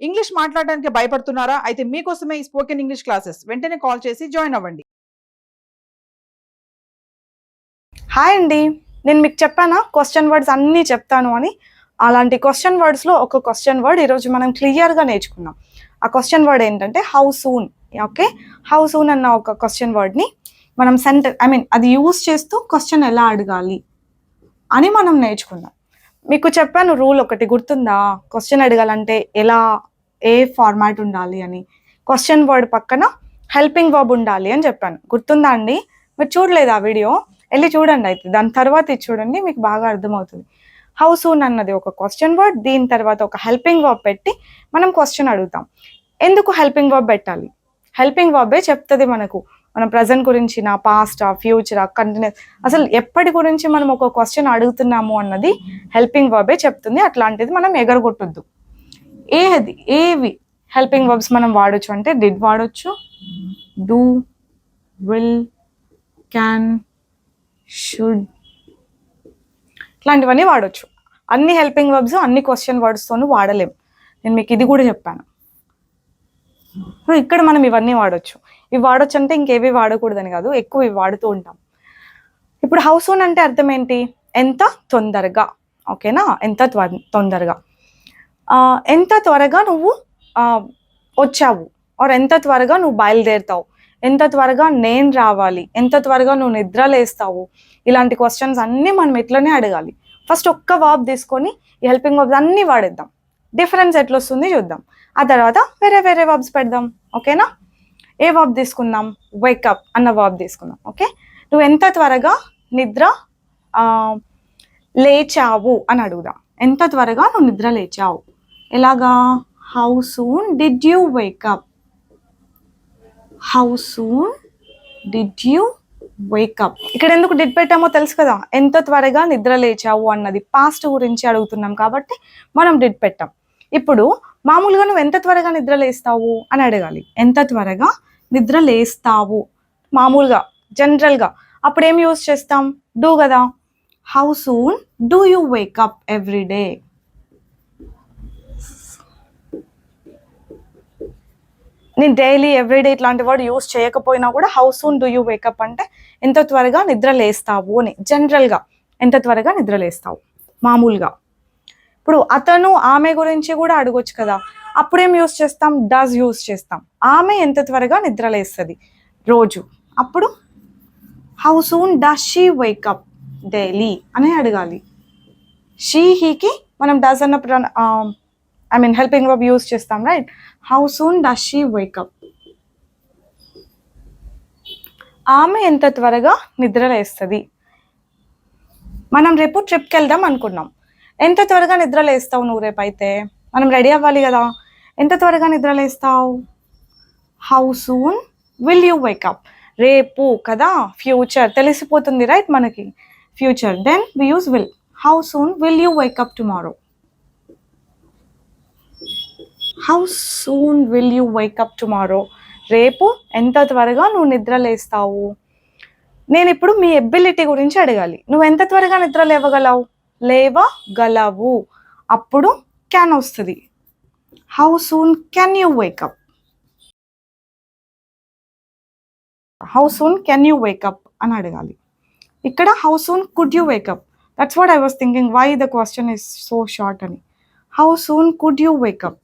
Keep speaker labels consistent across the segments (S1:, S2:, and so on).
S1: English మాట్లాడడానికి భయపడుతున్నారా? అయితే మీకోసమే ఈ స్పోకెన్ ఇంగ్లీష్ క్లాసెస్. వెంటనే కాల్ చేసి జాయిన్ అవ్వండి.
S2: హాయ్ అండి, నేను మీకు చెప్పానా క్వశ్చన్ వర్డ్స్ అన్నీ చెప్తాను అని. అలాంటి క్వశ్చన్ వర్డ్స్లో ఒక క్వశ్చన్ వర్డ్ ఈరోజు మనం క్లియర్గా నేర్చుకున్నాం. ఆ క్వశ్చన్ వర్డ్ ఏంటంటే how soon. Okay, how soon అన్న ఒక క్వశ్చన్ వర్డ్ని మనం అది యూజ్ చేస్తూ క్వశ్చన్ ఎలా అడగాలి అని మనం నేర్చుకుందాం. మీకు చెప్పాను రూల్ ఒకటి గుర్తుందా? క్వశ్చన్ అడగాలంటే ఎలా, ఏ ఫార్మాట్ ఉండాలి అని. క్వశ్చన్ వర్డ్ పక్కన హెల్పింగ్ వర్బ్ ఉండాలి అని చెప్పాను, గుర్తుందా అండి? మీరు చూడలేదు ఆ వీడియో, వెళ్ళి చూడండి. అయితే దాని తర్వాత ఇది చూడండి, మీకు బాగా అర్థమవుతుంది. హౌ సూన్ అన్నది ఒక క్వశ్చన్ వర్డ్, దీని తర్వాత ఒక హెల్పింగ్ వర్బ్ పెట్టి మనం క్వశ్చన్ అడుగుతాం. ఎందుకు హెల్పింగ్ వర్బ్ పెట్టాలి? హెల్పింగ్ వర్బే చెప్తుంది మనకు మన ప్రజెంట్ గురించి, నా పాస్ట్, ఫ్యూచర్, కంటిన్యూస్, అసలు ఎప్పటి గురించి మనం ఒక క్వశ్చన్ అడుగుతున్నాము అన్నది హెల్పింగ్ వర్బే చెప్తుంది. అట్లాంటిది మనం ఎగరగొట్టొద్దు. ఏవి హెల్పింగ్ వర్బ్స్ మనం వాడచ్చు అంటే డిడ్ వాడచ్చు, డూ, విల్, క్యాన్, షుడ్, ఇట్లాంటివన్నీ వాడచ్చు. అన్ని హెల్పింగ్ వర్బ్స్ అన్ని క్వశ్చన్ వర్డ్స్తోనూ వాడలేం. నేను మీకు ఇది కూడా చెప్పాను. ఇక్కడ మనం ఇవన్నీ వాడచ్చు. ఇవి వాడచ్చు అంటే ఇంకేవి వాడకూడదని కాదు, ఎక్కువ ఇవి వాడుతూ ఉంటాం. ఇప్పుడు హౌ సూన్ అంటే అర్థం ఏంటి? ఎంత తొందరగా. ఓకేనా? ఎంత తొందరగా, ఎంత త్వరగా నువ్వు వచ్చావు, ఆర్ ఎంత త్వరగా నువ్వు బయలుదేరుతావు, ఎంత త్వరగా నేను రావాలి, ఎంత త్వరగా నువ్వు నిద్ర లేస్తావు. ఇలాంటి క్వశ్చన్స్ అన్నీ మనం ఇట్లనే అడగాలి. ఫస్ట్ ఒక్క వర్బ్ తీసుకొని ఈ హెల్పింగ్ వర్బ్స్ అన్నీ వాడేద్దాం. డిఫరెన్స్ ఎట్లా వస్తుంది చూద్దాం. ఆ తర్వాత వేరే వేరే వర్బ్స్ పెడదాం. ఓకేనా? ఏ వర్బ్ తీసుకుందాం? వేకప్ అన్న వర్బ్ తీసుకుందాం. ఓకే, నువ్వు ఎంత త్వరగా నిద్ర లేచావు అని అడుగుదాం. ఎంత త్వరగా నువ్వు నిద్ర లేచావు. ఎలాగా? How soon did you wake up. How soon did you wake up. ఇక్కడ ఎందుకు డిడ్ పెట్టామో తెలుసు కదా? ఎంత త్వరగా నిద్ర లేచావు అన్నది పాస్ట్ గురించి అడుగుతున్నాం కాబట్టి మనం డిడ్ పెట్టాం. ఇప్పుడు మామూలుగా నువ్వు ఎంత త్వరగా నిద్ర లేస్తావు అని అడగాలి. ఎంత త్వరగా నిద్ర లేస్తావు మామూలుగా జనరల్గా. అప్పుడు ఏం యూజ్ చేస్తాం? డూ కదా. How soon do you wake up every day. నేను డైలీ ఎవ్రీడే ఇట్లాంటి వర్డ్ యూజ్ చేయకపోయినా కూడా how soon do you wake up అంటే ఎంత త్వరగా నిద్ర లేస్తావు అని. జనరల్గా ఎంత త్వరగా నిద్ర లేస్తావు మామూలుగా. ఇప్పుడు అతను ఆమె గురించి కూడా అడగొచ్చు కదా. అప్పుడేం యూజ్ చేస్తాం? డస్ యూజ్ చేస్తాం. ఆమె ఎంత త్వరగా నిద్ర లేస్తుంది రోజు. అప్పుడు how soon does she wake up daily అని అడగాలి. షీ, హీకి మనం డస్ అన్న హెల్పింగ్ వర్బ్ యూజ్ చేస్తాం, right? How soon does she wake up. ఆమె ఎంత త్వరగా నిద్ర లేస్తుంది. మనం రేపు ట్రిప్కి వెళ్దాం అనుకున్నాం. ఎంత త్వరగా నిద్ర లేస్తావు నువ్వు రేపు? అయితే మనం రెడీ అవ్వాలి కదా. ఎంత త్వరగా నిద్ర లేస్తావు? How soon will you wake up. రేపు కదా, ఫ్యూచర్ తెలిసిపోతుంది, రైట్? మనకి future, then we use will. How soon will you wake up tomorrow. How soon will you wake up tomorrow. రేపు ఎంత త్వరగా నువ్వు నిద్ర లేస్తావు. నేను ఇప్పుడు మీ ఎబిలిటీ గురించి అడగాలి. నువ్వు ఎంత త్వరగా నిద్ర లేవగలవు. అప్పుడు క్యాన్ వస్తుంది. How soon can you wake up. How soon can you wake up అని అడగాలి. ఇక్కడ how soon could you wake up. That's what I was thinking, why the question is so short అని. How soon could you wake up.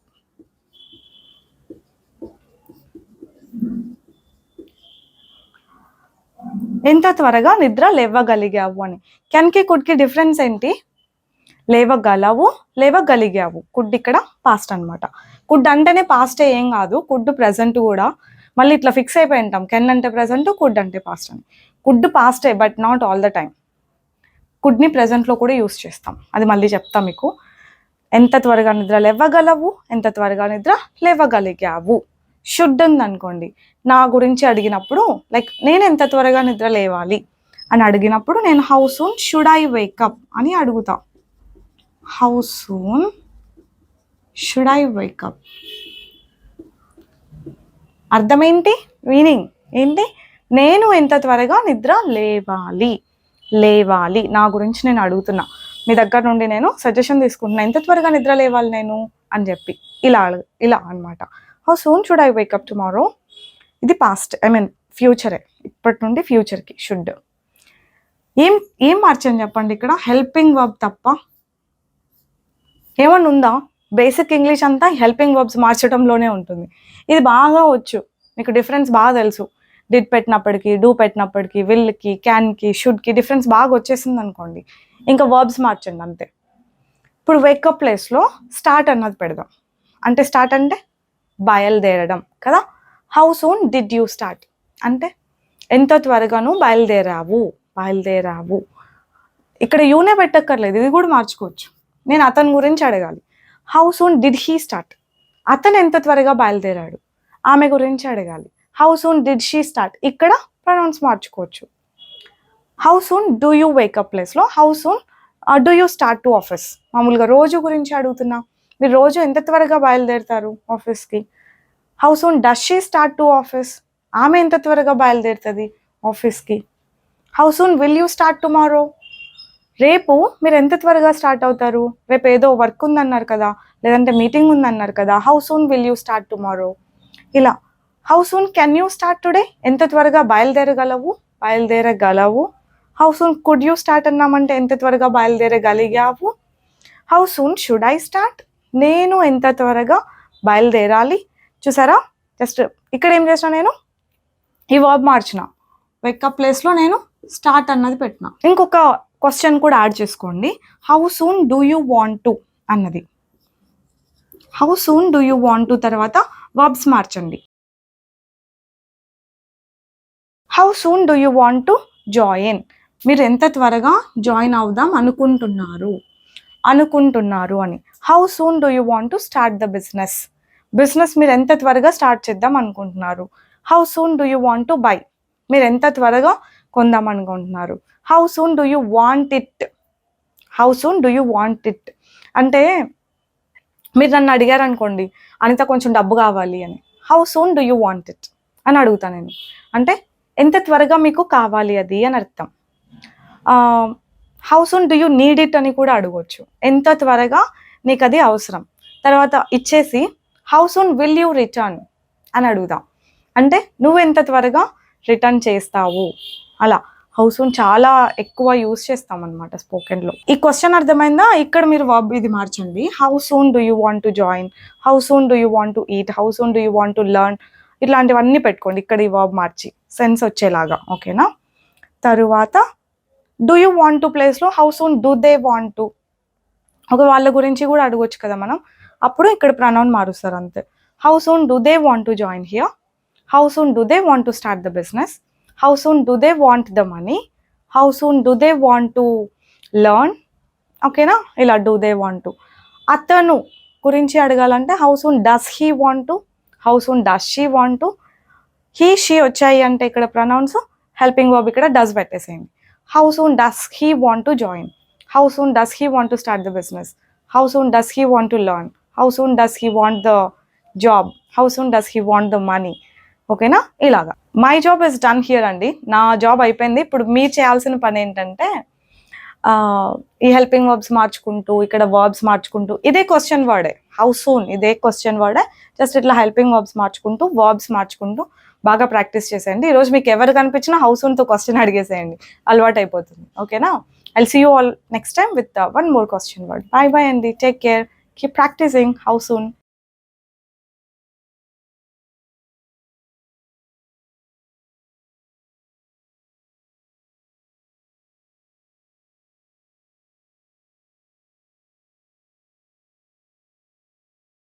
S2: ఎంత త్వరగా నిద్ర లేవగలిగావు అని. కెన్కి కుడ్కి డిఫరెన్స్ ఏంటి? లేవగలవు, లేవగలిగావు. కుడ్ ఇక్కడ పాస్ట్ అనమాట. కుడ్ అంటేనే పాస్టే, ఏం కాదు. కుడ్ ప్రజెంట్ కూడా. మళ్ళీ ఇట్లా ఫిక్స్ అయిపోయి ఉంటాం, కెన్ అంటే ప్రజెంట్, కుడ్ అంటే పాస్ట్ అని. కుడ్ పాస్టే, but not all the time. కుడ్ని ప్రజెంట్లో కూడా యూస్ చేస్తాం, అది మళ్ళీ చెప్తా మీకు. ఎంత త్వరగా నిద్ర లేవగలవు, ఎంత త్వరగా నిద్ర లేవగలిగావు. షుడ్ ఉంది అనుకోండి, నా గురించి అడిగినప్పుడు, లైక్ నేను ఎంత త్వరగా నిద్ర లేవాలి అని అడిగినప్పుడు నేను how soon should I wake up అని అడుగుతా. How soon should I wake up. అర్థమేంటి? మీనింగ్ ఏంటి? నేను ఎంత త్వరగా నిద్ర లేవాలి నా గురించి నేను అడుగుతున్నా. మీ దగ్గర నుండి నేను సజెషన్ తీసుకుంటున్నా. ఎంత త్వరగా నిద్ర లేవాలి నేను అని చెప్పి ఇలా అనమాట. How soon should I wake up tomorrow, ఇది పాస్ట్, ఐ మీన్ ఫ్యూచరే, ఇప్పటి నుండి ఫ్యూచర్కి షుడ్. ఏం మార్చాను చెప్పండి ఇక్కడ, హెల్పింగ్ వర్బ్ తప్ప ఏమన్నా ఉందా? బేసిక్ ఇంగ్లీష్ అంతా హెల్పింగ్ వర్బ్స్ మార్చడంలోనే ఉంటుంది. ఇది బాగా వచ్చు, మీకు డిఫరెన్స్ బాగా తెలుసు. డిడ్ పెట్టినప్పటికీ, డూ పెట్టినప్పటికీ, విల్కి, క్యాన్కి, షుడ్కి డిఫరెన్స్ బాగా వచ్చేసింది అనుకోండి, ఇంకా వర్బ్స్ మార్చండి అంతే. ఇప్పుడు వేకప్ ప్లేస్లో స్టార్ట్ అన్నది పెడదాం. అంటే స్టార్ట్ అంటే బయలుదేరడం కదా. How soon did you start అంటే ఎంత త్వరగాను బయలుదేరావు. ఇక్కడ యూనే పెట్టక్కర్లేదు, ఇది కూడా మార్చుకోవచ్చు. నేను అతని గురించి అడగాలి, how soon did he start, అతను ఎంత త్వరగా బయలుదేరాడు. ఆమె గురించి అడగాలి, how soon did she start, ఇక్కడ ప్రొనౌన్స్ మార్చుకోవచ్చు. How soon do you wake up ప్లేస్లో how soon do you start to office. మామూలుగా రోజు గురించి అడుగుతున్నా, మీరు రోజు ఎంత త్వరగా బయలుదేరుతారు ఆఫీస్కి. How soon does she start to office, ఆమె ఎంత త్వరగా బయలుదేరుతుంది ఆఫీస్కి. How soon will you start tomorrow, రేపు మీరు ఎంత త్వరగా స్టార్ట్ అవుతారు. రేపు ఏదో వర్క్ ఉందన్నారు కదా, లేదంటే మీటింగ్ ఉందన్నారు కదా, how soon will you start tomorrow. ఇలా how soon can you start today, ఎంత త్వరగా బయలుదేరగలవు. How soon could you start అన్నామంటే ఎంత త్వరగా బయలుదేరగలిగావు. How soon should I start, నేను ఎంత త్వరగా బయలుదేరాలి. చూసారా, జస్ట్ ఇక్కడ ఏం చేసిన, నేను ఈ వర్బ్ మార్చిన, వేకప్ ప్లేస్లో నేను స్టార్ట్ అన్నది పెట్టిన. ఇంకొక క్వశ్చన్ కూడా యాడ్ చేసుకోండి, how soon do you want to అన్నది. How soon do you want to తర్వాత వర్బ్స్ మార్చండి. How soon do you want to join, మీరు ఎంత త్వరగా జాయిన్ అవుదాం అనుకుంటున్నారు అని. How soon do you want to start the business మీరు ఎంత త్వరగా స్టార్ట్ చేద్దాం అనుకుంటున్నారు. How soon do you want to buy, మీరు ఎంత త్వరగా కొందాం అనుకుంటున్నారు. How soon do you want it అంటే మీరు నన్ను అడిగారు అనుకోండి, అనిత కొంచెం డబ్బు కావాలి అని, how soon do you want it అని అడుగుతాను నేను. అంటే ఎంత త్వరగా మీకు కావాలి అది అని అర్థం. How soon do you need it అని కూడా అడగవచ్చు, ఎంత త్వరగా నీకు అది అవసరం. తర్వాత ఇచ్చేసి how soon will you return అని అడుగుదాం, అంటే నువ్వు ఎంత త్వరగా రిటర్న్ చేస్తావు. అలా హౌ సూన్ చాలా ఎక్కువ యూస్ చేస్తాం అనమాట స్పోకెన్లో. ఈ క్వశ్చన్ అర్థమైందా? ఇక్కడ మీరు వర్బ్ ఇది మార్చండి, how soon do you want to join, how soon do you want to eat, how soon do you want to learn, ఇట్లాంటివన్నీ పెట్టుకోండి ఇక్కడ ఈ వర్బ్ మార్చి సెన్స్ వచ్చేలాగా. ఓకేనా. తరువాత డూ యూ వాంట్ టు ప్లేస్లో how soon do they want to, ఒక వాళ్ళ గురించి కూడా అడగొచ్చు కదా మనం, అప్పుడు ఇక్కడ ప్రొనౌన్ మారుస్తారు అంతే. How soon do they want to join here, how soon do they want to start the business, how soon do they want the money, how soon do they want to learn. ఓకేనా, ఇలా do they want to. అతను గురించి అడగాలంటే how soon does he want to, how soon does she want to. He she వచ్చాయి అంటే ఇక్కడ pronounce, helping verb ఇక్కడ does పెట్టేసేయండి. How soon does he want to join, how soon does he want to start the business, how soon does he want to learn, how soon does he want the job, how soon does he want the money. ఓకేనా, ఇలాగా. My job is done here అండి, నా job అయిపోయింది. ఇప్పుడు మీరు చేయాల్సిన పని ఏంటంటే ఈ హెల్పింగ్ వర్బ్స్ మార్చుకుంటూ, ఇక్కడ వర్బ్స్ మార్చుకుంటూ, ఇదే క్వశ్చన్ వర్డే, హౌ సూన్ ఇదే క్వశ్చన్ వర్డే, జస్ట్ ఇట్లా హెల్పింగ్ వర్బ్స్ మార్చుకుంటూ, వర్బ్స్ మార్చుకుంటూ బాగా ప్రాక్టీస్ చేసేయండి. ఈరోజు మీకు ఎవరు కనిపించినా హౌ సూన్తో క్వశ్చన్ అడిగేసేయండి, అలవాటు అయిపోతుంది. ఓకేనా. I'll see you all next time with one more question word. Bye bye, Andy. Take care. Keep practicing. How soon?